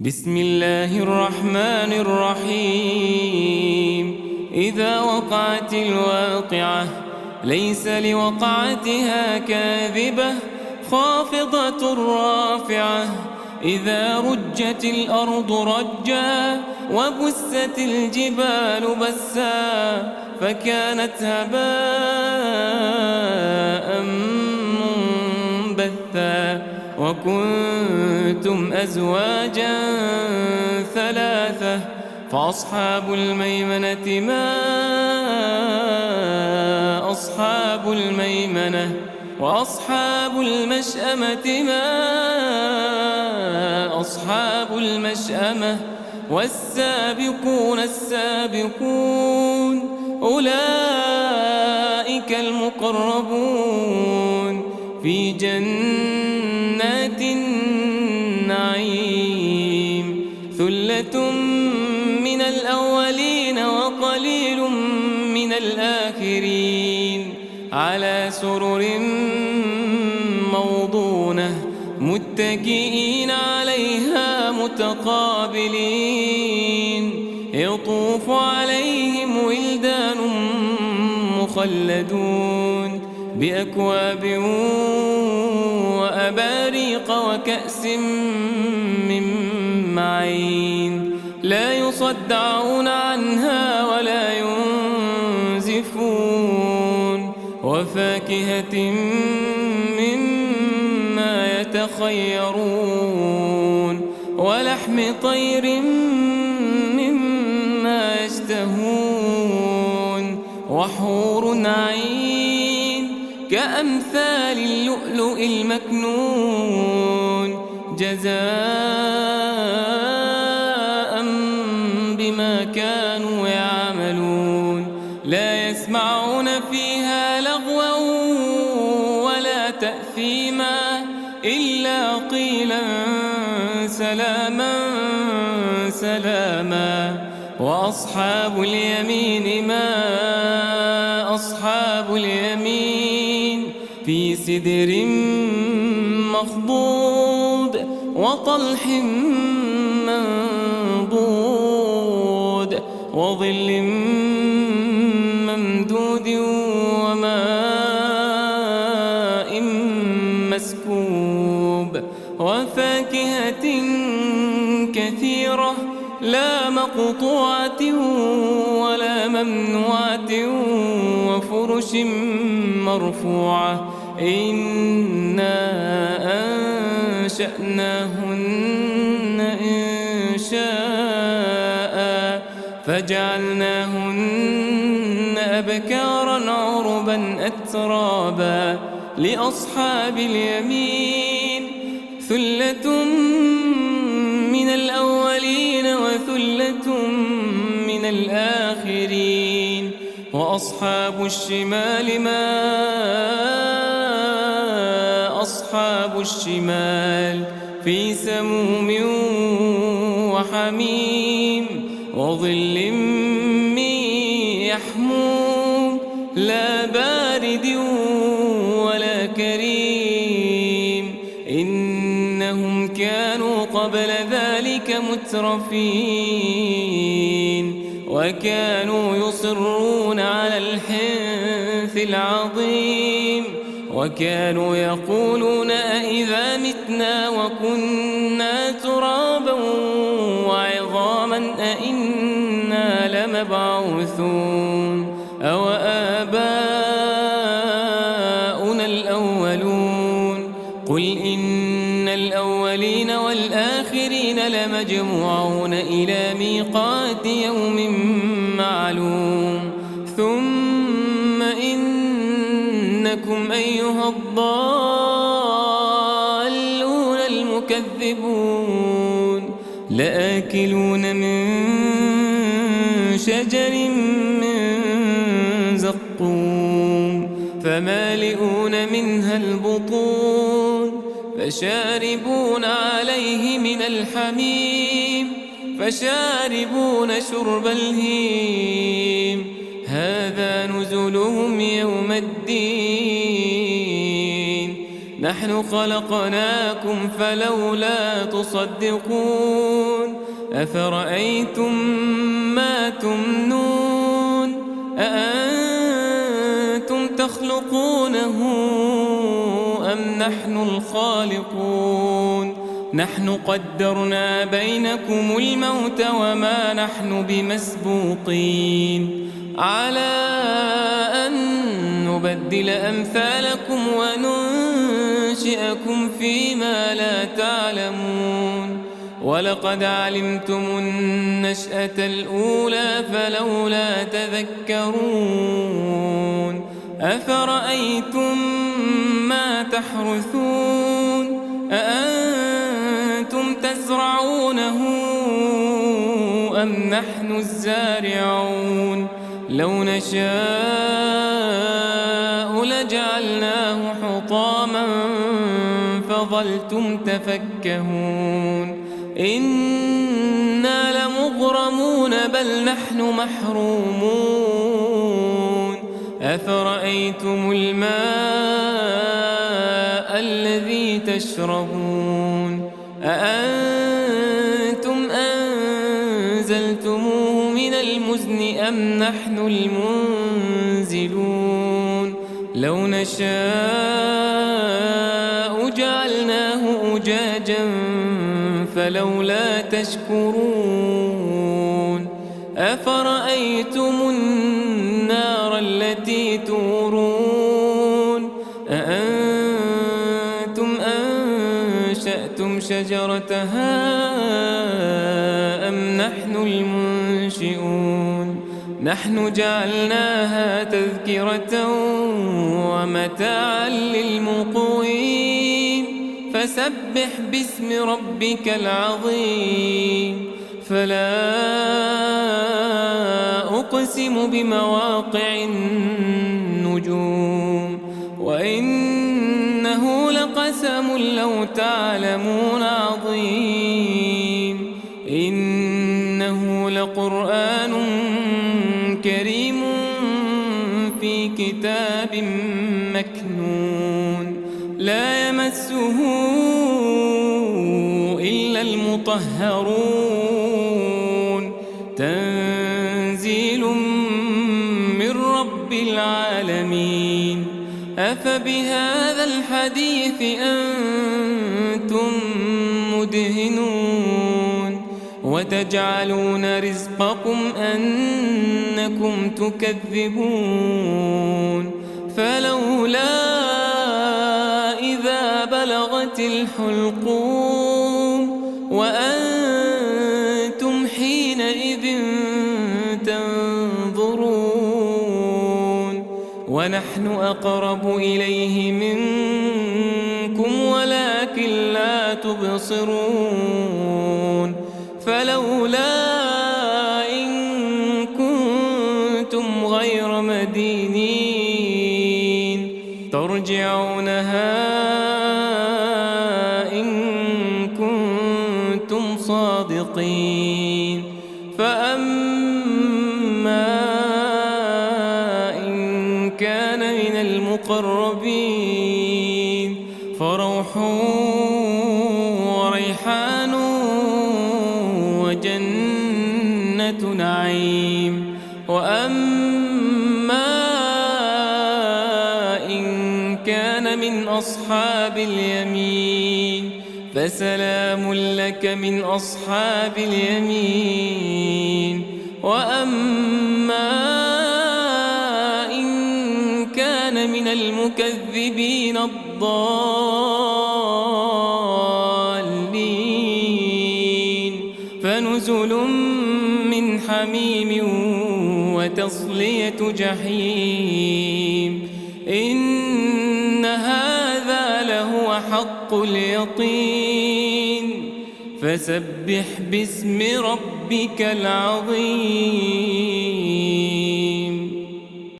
بسم الله الرحمن الرحيم. إذا وقعت الواقعة ليس لوقعتها كاذبة خافضة رافعة. إذا رجت الأرض رجا وبست الجبال بسا فكانت هباء منبثا وكنتم أزواجا ثلاثة فأصحاب الميمنة ما أصحاب الميمنة وأصحاب المشأمة ما أصحاب المشأمة والسابقون السابقون أولئك المقربون في جنات النعيم. ثلة من الأولين وقليل من الآخرين على سرر موضونة متكئين عليها متقابلين يطوف عليهم ولدان مخلدون بأكواب وأباريق وكأس من معين لا يصدعون عنها ولا ينزفون وفاكهة مما يتخيرون ولحم طير مما يشتهون وحور عين كأمثال اللؤلؤ المكنون جزاء بما كانوا يعملون. لا يسمعون فيها لغوا ولا تأثيما إلا قيلا سلاما سلاما. وأصحاب اليمين ما أصحاب اليمين في سدر مخضود وطلح منضود وظل ممدود وماء مسكوب وفاكهة كثيرة لا مقطوعة ولا ممنوعة وفرش مرفوعة. إنا أنشأناهن إنشاء فجعلناهن أبكارا عربا أترابا لأصحاب اليمين ثلة من الأولين وثلة من الآخرين. وأصحاب الشمال ما أصحاب الشمال في سموم وحميم وظل من يحموم لا بارد ولا كريم إنهم كانوا قبل ذلك مترفين وكانوا يصرون على الحنث العظيم وكانوا يقولون أئذا متنا وكنا ترابا وعظاما أئنا لمبعوثون أو آباؤنا الأولون. قل إن الأولين والآخرين لمجموعون إلى ميقات يوم معلوم. ثم إنكم أيها الضالون المكذبون لآكلون من شجر من زقوم فمالئون منها البطون فشاربون عليه من الحميم فشاربون شرب الهيم هذا نزلهم يوم الدين نحن خلقناكم فلولا تصدقون أفرأيتم ما تمنون أأنتم تخلقونه أم نحن الخالقون نحن قدرنا بينكم الموت وما نحن بمسبوقين على أن نبدل أمثالكم وننشئكم فيما لا تعلمون ولقد علمتم النشأة الأولى فلولا تذكرون أفرأيتم ما تحرثون أأنتم تزرعونه أم نحن الزارعون لو نشاء لجعلناه حطاما فظلتم تفكهون إنا لمغرمون بل نحن محرومون أفرأيتم الماء الذي تشربون أأنتم أنزلتموه من المزن أم نحن المنزلون لو نشاء جعلناه أجاجا فلولا تشكرون أفرأيتم النار التي تورون أأنتم أنشأتم شجرتها أم نحن المنشئون نحن جعلناها تذكرة ومتاعا للمقوين فسبح باسم ربك العظيم فلا أقسم بمواقع النجوم وإنه لقسم لو تعلمون عظيم إنه لقرآن كريم في كتاب مكنون لا يمسه إلا المطهرون تنزيل من رب العالمين أفبهذا الحديث أنتم مدهنون وتجعلون رزقكم أنكم تكذبون فلولا إذا بلغت الحلقوم وأنتم حينئذ تنظرون ونحن أقرب إليه منكم ولكن لا تبصرون فلولا إن كنتم غير مدينين ترجعونها إن كنتم صادقين فأما إن كان من المقربين فروح وريحان وجنة نعيم وأما إن كان من أصحاب اليمين فسلام لك من أصحاب اليمين وأما إن كان من المكذبين الضالين فنزل من حميم وتصلية جحيم إن هذا لهو حق اليقين فسبح باسم ربك العظيم.